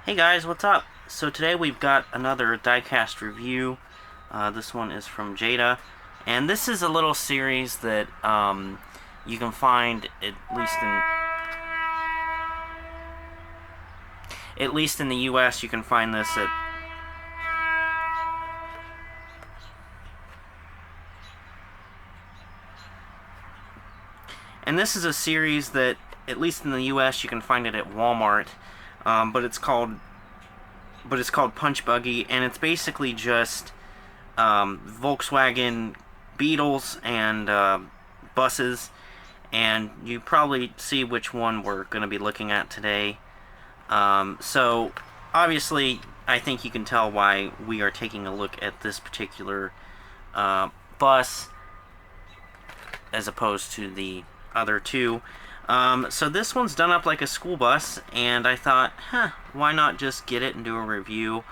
Hey guys, what's up? So today we've got another Diecast review. This one is from Jada, and this is a little series that you can find at least in the U.S. You can find this at and this is a series that at least in the U.S. you can find it at Walmart, but it's called Punch Buggy, and it's basically just Volkswagen Beetles and buses, and you probably see which one we're going to be looking at today. So obviously, I think you can tell why we are taking a look at this particular bus as opposed to the other two. So this one's done up like a school bus, and I thought, why not just get it and do a review?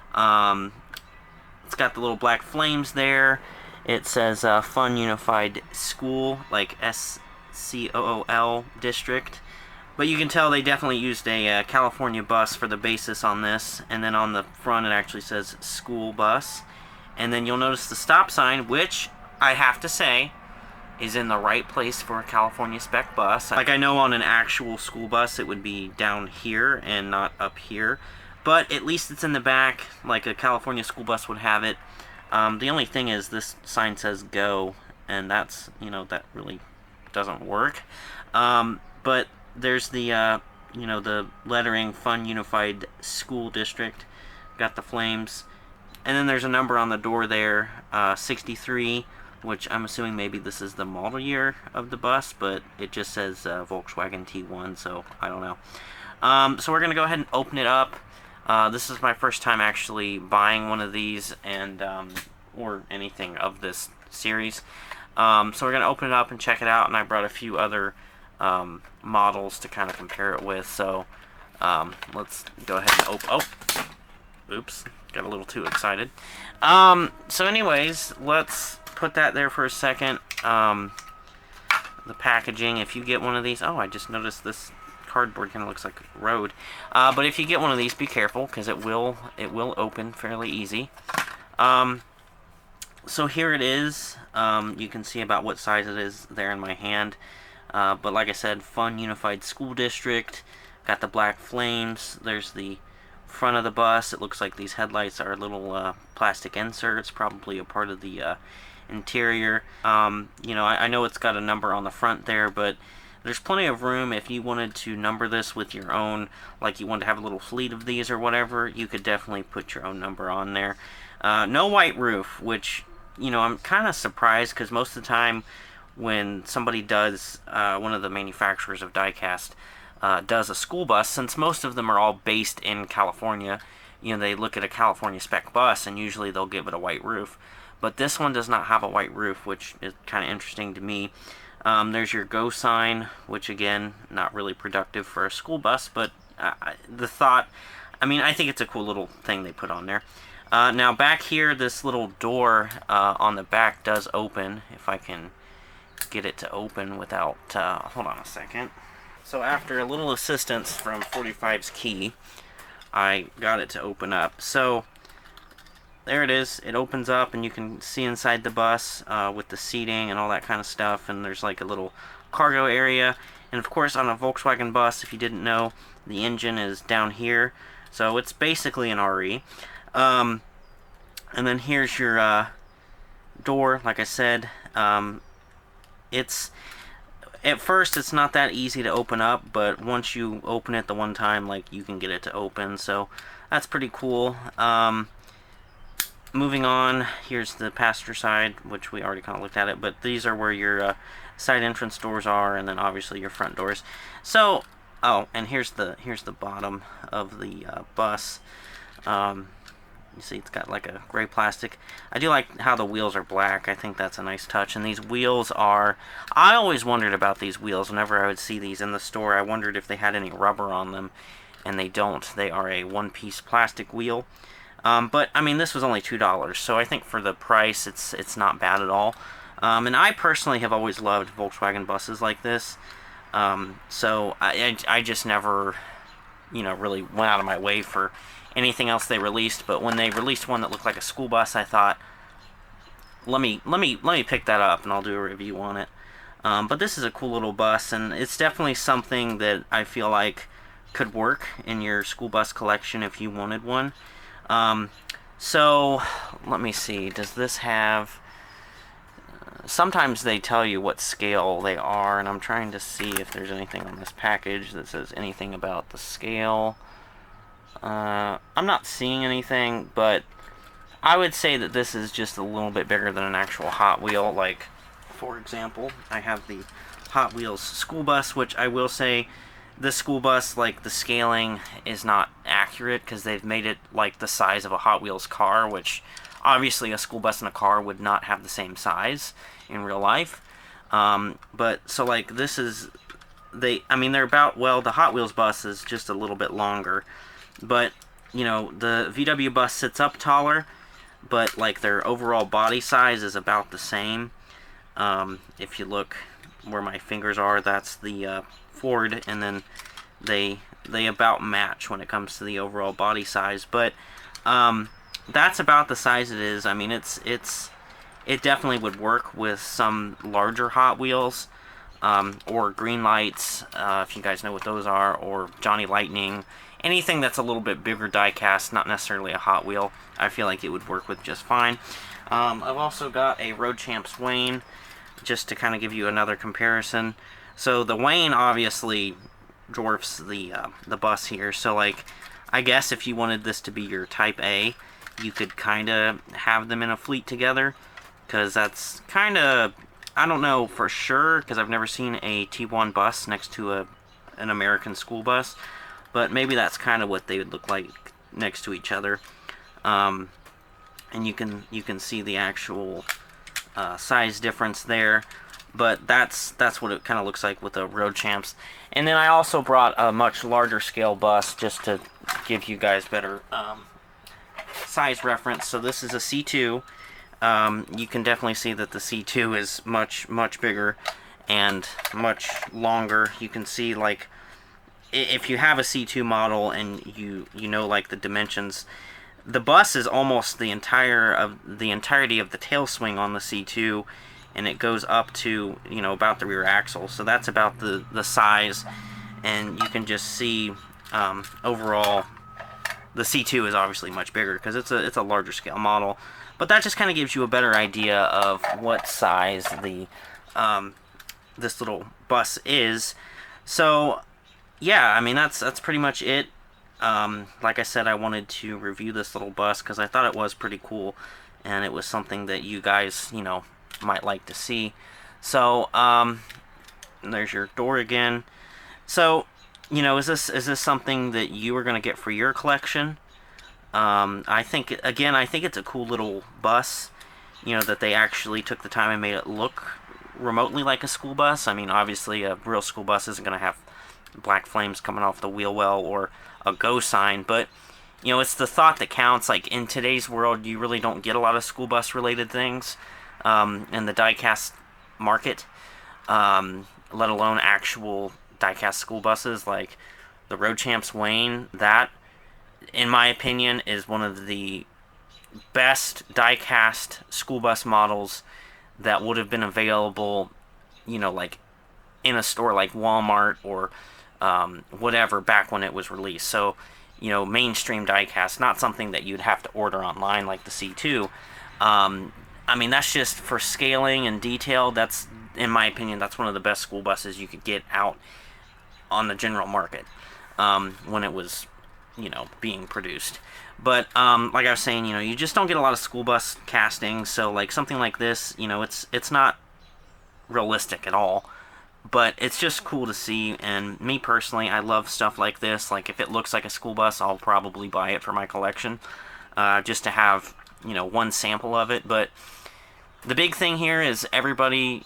It's got the little black flames there. It says Fun Unified School, like SCOOL District. But you can tell they definitely used a California bus for the basis on this. And then on the front it actually says school bus. And then you'll notice the stop sign, which I have to say is in the right place for a California spec bus. Like, I know on an actual school bus it would be down here and not up here, but at least it's in the back like a California school bus would have it. The only thing is this sign says go, and that's, that really doesn't work. But there's the the lettering Fun Unified School District, got the flames, and then there's a number on the door there, 63, which I'm assuming maybe this is the model year of the bus, but it just says Volkswagen T1, so I don't know. So we're going to go ahead and open it up. This is my first time actually buying one of these, and or anything of this series. So we're going to open it up and check it out, and I brought a few other models to kind of compare it with. So let's go ahead and open. Oh, oops, got a little too excited. So anyways, let's put that there for a second. The packaging, if you get one of these, I just noticed this cardboard kind of looks like road. But if you get one of these, be careful, because it will open fairly easy. So here it is. You can see about what size it is there in my hand. But like I said, Fun Unified School District. Got the black flames. There's the front of the bus. It looks like these headlights are little plastic inserts, probably a part of the interior. I know it's got a number on the front there, but there's plenty of room if you wanted to number this with your own, like you wanted to have a little fleet of these or whatever, you could definitely put your own number on there. No white roof, which, I'm kind of surprised, because most of the time when somebody does, one of the manufacturers of Diecast does a school bus, since most of them are all based in California, they look at a California spec bus and usually they'll give it a white roof. But this one does not have a white roof, which is kind of interesting to me. There's your go sign, which again, not really productive for a school bus, but I think it's a cool little thing they put on there. Now back here, this little door on the back does open, if I can get it to open without, hold on a second. So after a little assistance from 45's key, I got it to open up. So there it is. It opens up, and you can see inside the bus with the seating and all that kind of stuff, and there's like a little cargo area. And of course, on a Volkswagen bus, if you didn't know, the engine is down here, so it's basically an RE. And then here's your door. Like I said, at first it's not that easy to open up, but once you open it the one time, like, you can get it to open, so that's pretty cool. Moving on, here's the passenger side, which we already kind of looked at it, but these are where your side entrance doors are, and then obviously your front doors. So, and here's the bottom of the bus. You see it's got like a gray plastic. I do like how the wheels are black. I think that's a nice touch. And these wheels I always wondered about these wheels whenever I would see these in the store. I wondered if they had any rubber on them, and they don't. They are a one-piece plastic wheel. But I mean, this was only $2, so I think for the price, it's not bad at all. And I personally have always loved Volkswagen buses like this. So I just never really went out of my way for anything else they released. But when they released one that looked like a school bus, I thought, let me pick that up, and I'll do a review on it. But this is a cool little bus, and it's definitely something that I feel like could work in your school bus collection if you wanted one. So let me see. Does this have? Sometimes they tell you what scale they are, and I'm trying to see if there's anything on this package that says anything about the scale. I'm not seeing anything, but I would say that this is just a little bit bigger than an actual Hot Wheel. Like, for example, I have the Hot Wheels school bus, which I will say, this school bus, like, the scaling is not accurate because they've made it like the size of a Hot Wheels car, which obviously a school bus and a car would not have the same size in real life. But so, like, this is, they're about, well, the Hot Wheels bus is just a little bit longer, but the VW bus sits up taller, but like their overall body size is about the same. If you look where my fingers are, that's the Ford, and then they about match when it comes to the overall body size. But that's about the size it is. I mean, it definitely would work with some larger Hot Wheels, or Green Lights, if you guys know what those are, or Johnny Lightning. Anything that's a little bit bigger die-cast, not necessarily a Hot Wheel, I feel like it would work with just fine. I've also got a Road Champs Wayne, just to kind of give you another comparison. So the Wayne obviously dwarfs the bus here. So, like, I guess if you wanted this to be your Type A, you could kind of have them in a fleet together, because that's kind of, I don't know for sure, because I've never seen a T1 bus next to an American school bus. But maybe that's kind of what they would look like next to each other, and you can see the actual size difference there. But that's what it kind of looks like with the Road Champs. And then I also brought a much larger scale bus just to give you guys better size reference. So this is a C2. You can definitely see that the C2 is much bigger and much longer. You can see, like, if you have a C2 model and you know, like, the dimensions, the bus is almost the entirety of the tail swing on the C2, and it goes up to, about the rear axle. So that's about the size, and you can just see overall the C2 is obviously much bigger because it's a larger scale model. But that just kind of gives you a better idea of what size the this little bus is. So yeah, I mean, that's pretty much it. Like I said, I wanted to review this little bus because I thought it was pretty cool, and it was something that you guys, might like to see. So, there's your door again. So, is this something that you are going to get for your collection? I think it's a cool little bus, that they actually took the time and made it look remotely like a school bus. I mean, obviously, a real school bus isn't going to have black flames coming off the wheel well or a go sign, but it's the thought that counts. Like, in today's world, you really don't get a lot of school bus related things in the diecast market, let alone actual diecast school buses. Like the Road Champs Wayne, that, in my opinion, is one of the best diecast school bus models that would have been available, like in a store like Walmart or whatever back when it was released. So, mainstream diecast, not something that you'd have to order online like the C2. I mean, that's just for scaling and detail. That's, in my opinion, that's one of the best school buses you could get out on the general market when it was, being produced. But like I was saying, you just don't get a lot of school bus castings. So, like, something like this, it's not realistic at all. But it's just cool to see, and me personally, I love stuff like this. Like, if it looks like a school bus, I'll probably buy it for my collection, just to have, one sample of it. But the big thing here is everybody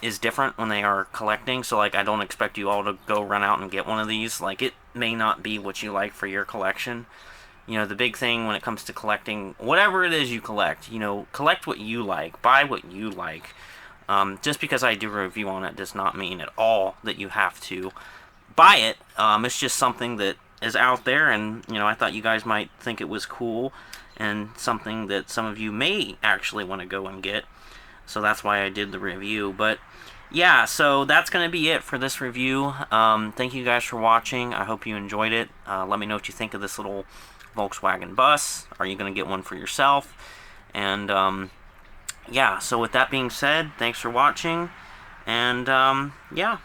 is different when they are collecting, so, like, I don't expect you all to go run out and get one of these. Like, it may not be what you like for your collection. The big thing when it comes to collecting, whatever it is you collect, collect what you like, buy what you like. Just because I do a review on it does not mean at all that you have to buy it. It's just something that is out there, and I thought you guys might think it was cool and something that some of you may actually want to go and get. So that's why I did the review. But yeah, so that's going to be it for this review. Thank you guys for watching. I hope you enjoyed it. Let me know what you think of this little Volkswagen bus. Are you going to get one for yourself? And yeah, so with that being said, thanks for watching. And yeah.